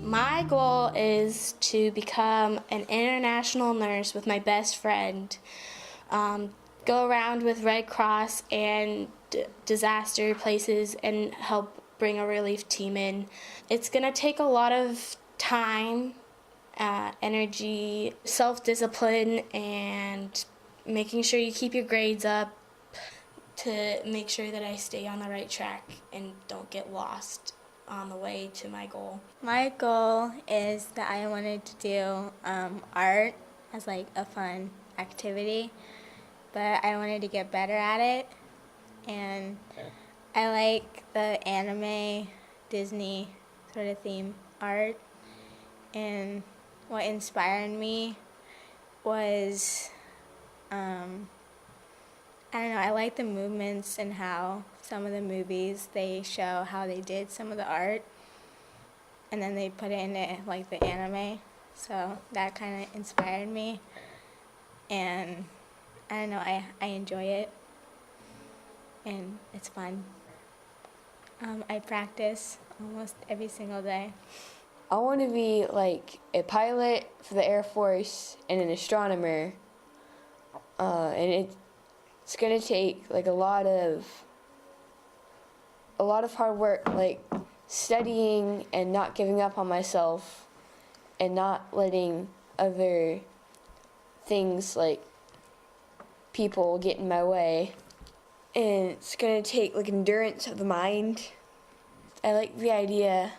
My goal is to become an international nurse with my best friend. Go around with Red Cross and disaster places and help bring a relief team in. It's going to take a lot of time, energy, self-discipline, and making sure you keep your grades up to make sure that I stay on the right track and don't get lost on the way to my goal. My goal is that I wanted to do art as like a fun activity, but I wanted to get better at it, and I like the anime, Disney sort of theme art, and what inspired me was, I don't know, I like the movements and how some of the movies, they show how they did some of the art, and then they put it into like the anime, so that kind of inspired me, and I don't know, I enjoy it, and it's fun. I practice almost every single day. I want to be like a pilot for the Air Force and an astronomer, and it's gonna take like a lot of hard work, like studying and not giving up on myself and not letting other things like people get in my way. And it's gonna take like endurance of the mind. I like the idea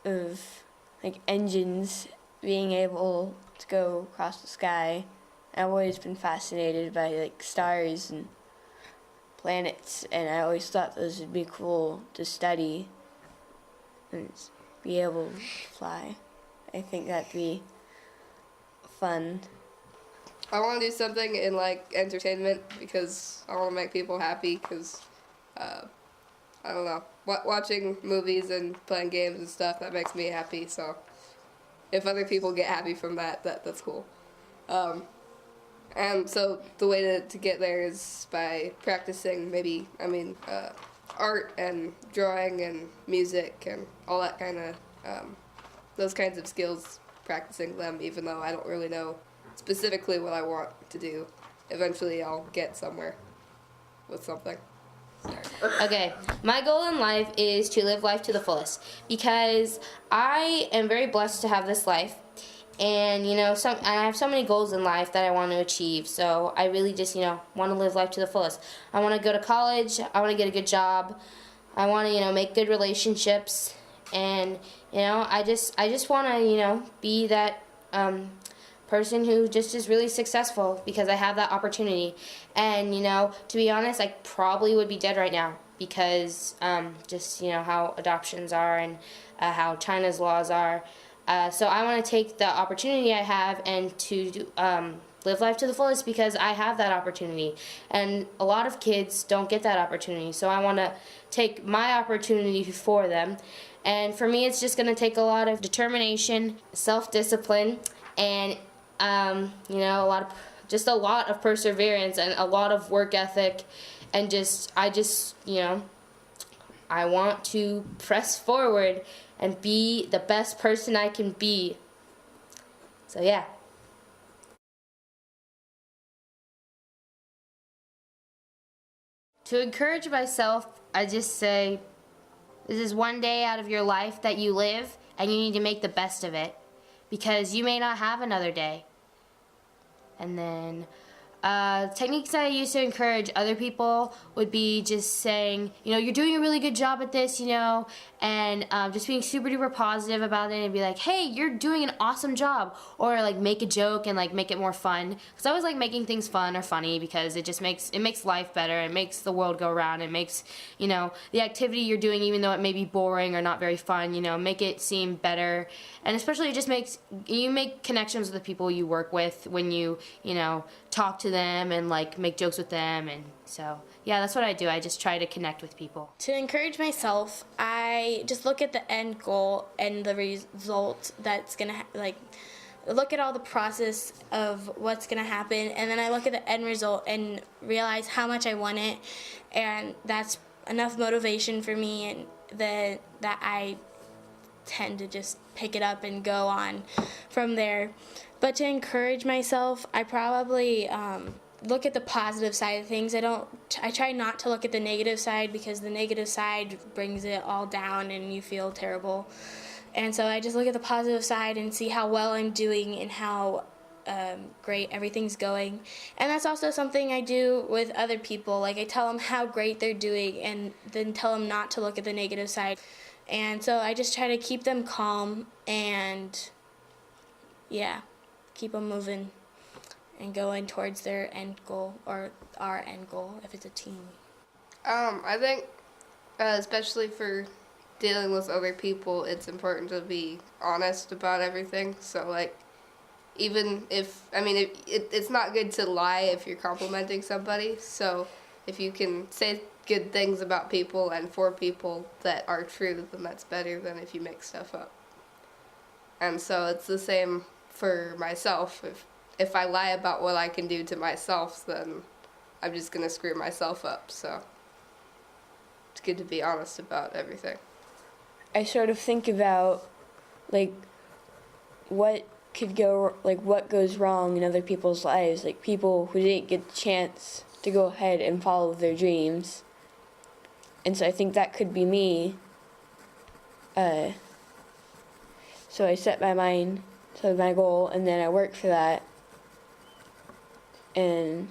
of like engines being able to go across the sky. I've always been fascinated by like stars and planets, and I always thought those would be cool to study and be able to fly. I think that'd be fun. I want to do something in like entertainment because I want to make people happy because I don't know, watching movies and playing games and stuff, that makes me happy, so if other people get happy from that's cool. And so the way to get there is by practicing art and drawing and music and all that kind of, those kinds of skills, practicing them even though I don't really know specifically what I want to do. Eventually I'll get somewhere with something. Okay, my goal in life is to live life to the fullest because I am very blessed to have this life. And I have so many goals in life that I want to achieve. So I really just want to live life to the fullest. I want to go to college. I want to get a good job. I want to make good relationships. And I just want to be that person who just is really successful because I have that opportunity. And to be honest, I probably would be dead right now because just how adoptions are and how China's laws are. So I want to take the opportunity I have and to live life to the fullest because I have that opportunity. And a lot of kids don't get that opportunity. So I want to take my opportunity for them. And for me, it's just going to take a lot of determination, self-discipline, and a lot of perseverance and a lot of work ethic. And I want to press forward and be the best person I can be. So yeah. To encourage myself, I just say, this is one day out of your life that you live, and you need to make the best of it, because you may not have another day. And then techniques that I use to encourage other people would be just saying, you're doing a really good job at this, and just being super duper positive about it and be like, hey, you're doing an awesome job. Or like make a joke and like make it more fun. Because I always like making things fun or funny because it just makes life better. It makes the world go round. It makes, the activity you're doing, even though it may be boring or not very fun, make it seem better. And especially it just you make connections with the people you work with when you, talk to them and like make jokes with them. And so yeah, that's what I do. I just try to connect with people. To encourage myself, I just look at the end goal and the result that's gonna look at all the process of what's gonna happen, and then I look at the end result and realize how much I want it, and that's enough motivation for me, and that I tend to just pick it up and go on from there. But to encourage myself, I probably look at the positive side of things. I try not to look at the negative side, because the negative side brings it all down and you feel terrible. And so I just look at the positive side and see how well I'm doing and how great everything's going. And that's also something I do with other people. Like, I tell them how great they're doing and then tell them not to look at the negative side. And so I just try to keep them calm and, yeah, keep them moving and going towards their end goal, or our end goal if it's a team. I think, especially for dealing with other people, it's important to be honest about everything. So, like, even if, it's not good to lie if you're complimenting somebody. So if you can say good things about people and for people that are true, then that's better than if you make stuff up. And so it's the same for myself. If I lie about what I can do to myself, then I'm just going to screw myself up. So it's good to be honest about everything. I sort of think about, like, what goes wrong in other people's lives, like people who didn't get the chance to go ahead and follow their dreams. And so I think that could be me. So I set my goal, and then I work for that. And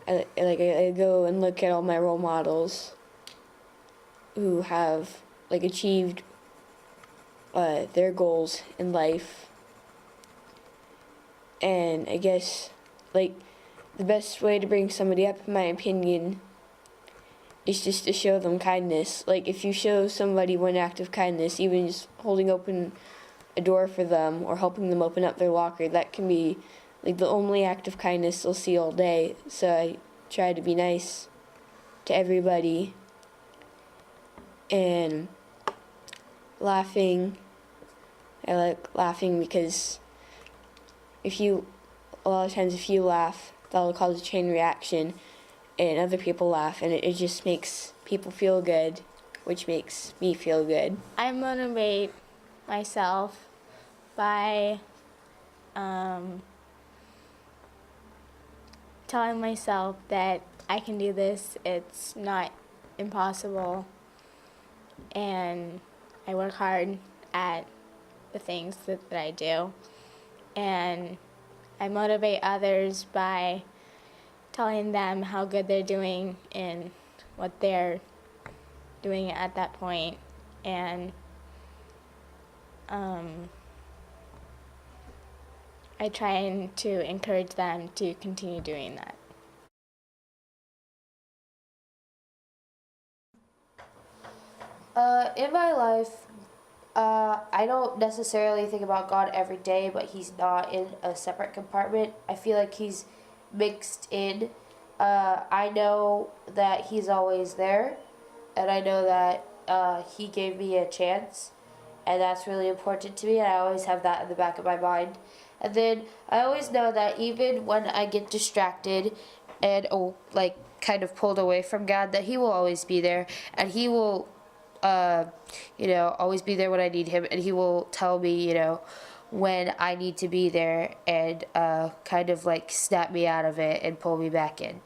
I go and look at all my role models who have, like, achieved their goals in life. And I guess, like, the best way to bring somebody up, in my opinion, is just to show them kindness. Like, if you show somebody one act of kindness, even just holding open a door for them or helping them open up their locker, that can be, like, the only act of kindness they'll see all day. So I try to be nice to everybody. And laughing. I like laughing because a lot of times if you laugh, that'll cause a chain reaction, and other people laugh, and it just makes people feel good, which makes me feel good. I motivate myself by telling myself that I can do this, it's not impossible, and I work hard at the things that I do. And I motivate others by telling them how good they're doing and what they're doing at that point. And I try to encourage them to continue doing that. In my life, I don't necessarily think about God every day, but he's not in a separate compartment. I feel like he's mixed in. I know that he's always there, and I know that he gave me a chance, and that's really important to me, and I always have that in the back of my mind. And then I always know that even when I get distracted and kind of pulled away from God, that he will always be there, and he will always be there when I need him, and he will tell me, when I need to be there, and kind of like snap me out of it and pull me back in.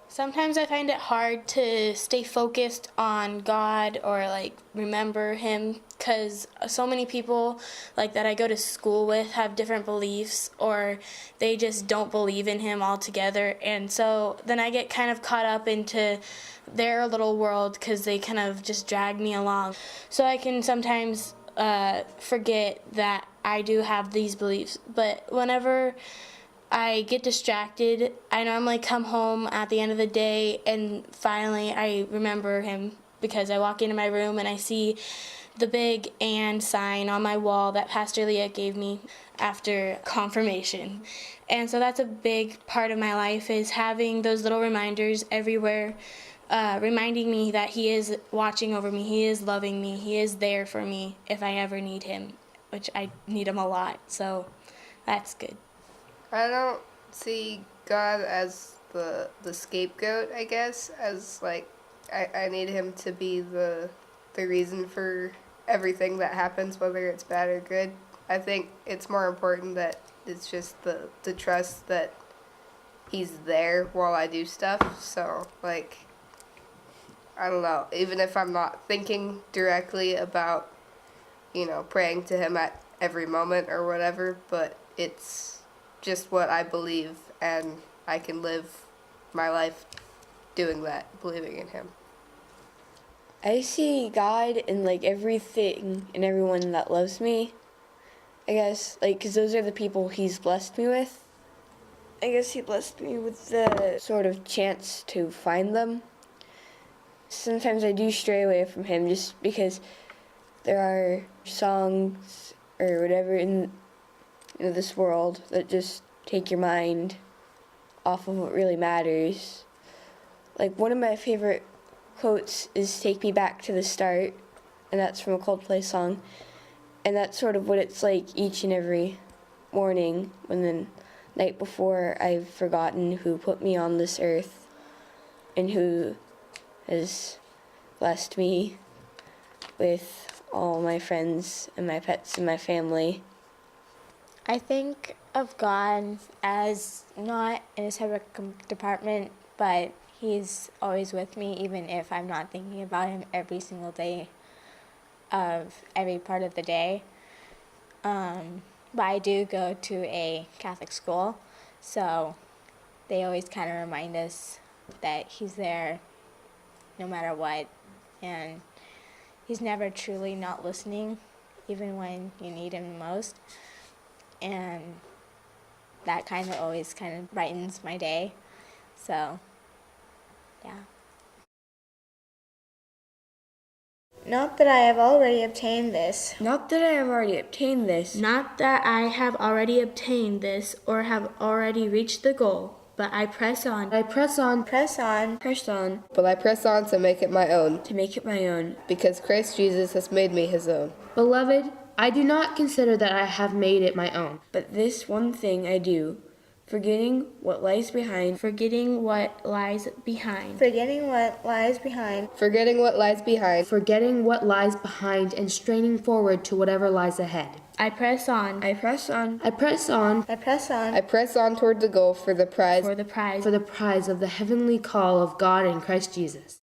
Sometimes I find it hard to stay focused on God or like remember him, because so many people like that I go to school with have different beliefs, or they just don't believe in him altogether, and so then I get kind of caught up into their little world because they kind of just drag me along. So I can sometimes forget that I do have these beliefs, but whenever I get distracted, I normally come home at the end of the day, and finally I remember him because I walk into my room and I see the big "and" sign on my wall that Pastor Leah gave me after confirmation. And so that's a big part of my life, is having those little reminders everywhere, reminding me that he is watching over me, he is loving me, he is there for me if I ever need him, which I need him a lot, so that's good. I don't see God as the scapegoat, I guess, as like I need him to be the reason for everything that happens, whether it's bad or good. I think it's more important that it's just the trust that he's there while I do stuff. So, like, I don't know, even if I'm not thinking directly about, praying to him at every moment or whatever, but it's just what I believe, and I can live my life doing that, believing in him. I see God in like everything and everyone that loves me, I guess, like, because those are the people he's blessed me with. I guess he blessed me with the sort of chance to find them. Sometimes I do stray away from him just because there are songs or whatever in this world that just take your mind off of what really matters. Like, one of my favorite quotes is "Take me back to the start," and that's from a Coldplay song. And that's sort of what it's like each and every morning when the night before I've forgotten who put me on this earth and who has blessed me with all my friends and my pets and my family. I think of God as not in a separate department, but he's always with me, even if I'm not thinking about him every single day of every part of the day. But I do go to a Catholic school, so they always kind of remind us that he's there no matter what, and he's never truly not listening, even when you need him most. And that kind of always kind of brightens my day. So, yeah. Not that I have already obtained this. Not that I have already obtained this. Not that I have already obtained this or have already reached the goal, but I press on. I press on. Press on. Press on But I press on to make it my own, to make it my own. because Christ Jesus has made me his own. Beloved, I do not consider that I have made it my own. But this one thing I do, forgetting what lies behind, Forgetting what lies behind. Forgetting what lies behind. Forgetting what lies behind, Forgetting what lies behind and straining forward to whatever lies ahead. I press on. I press on I press on I press on. I press on toward the goal for the prize For the prize for the prize of the heavenly call of God in Christ Jesus.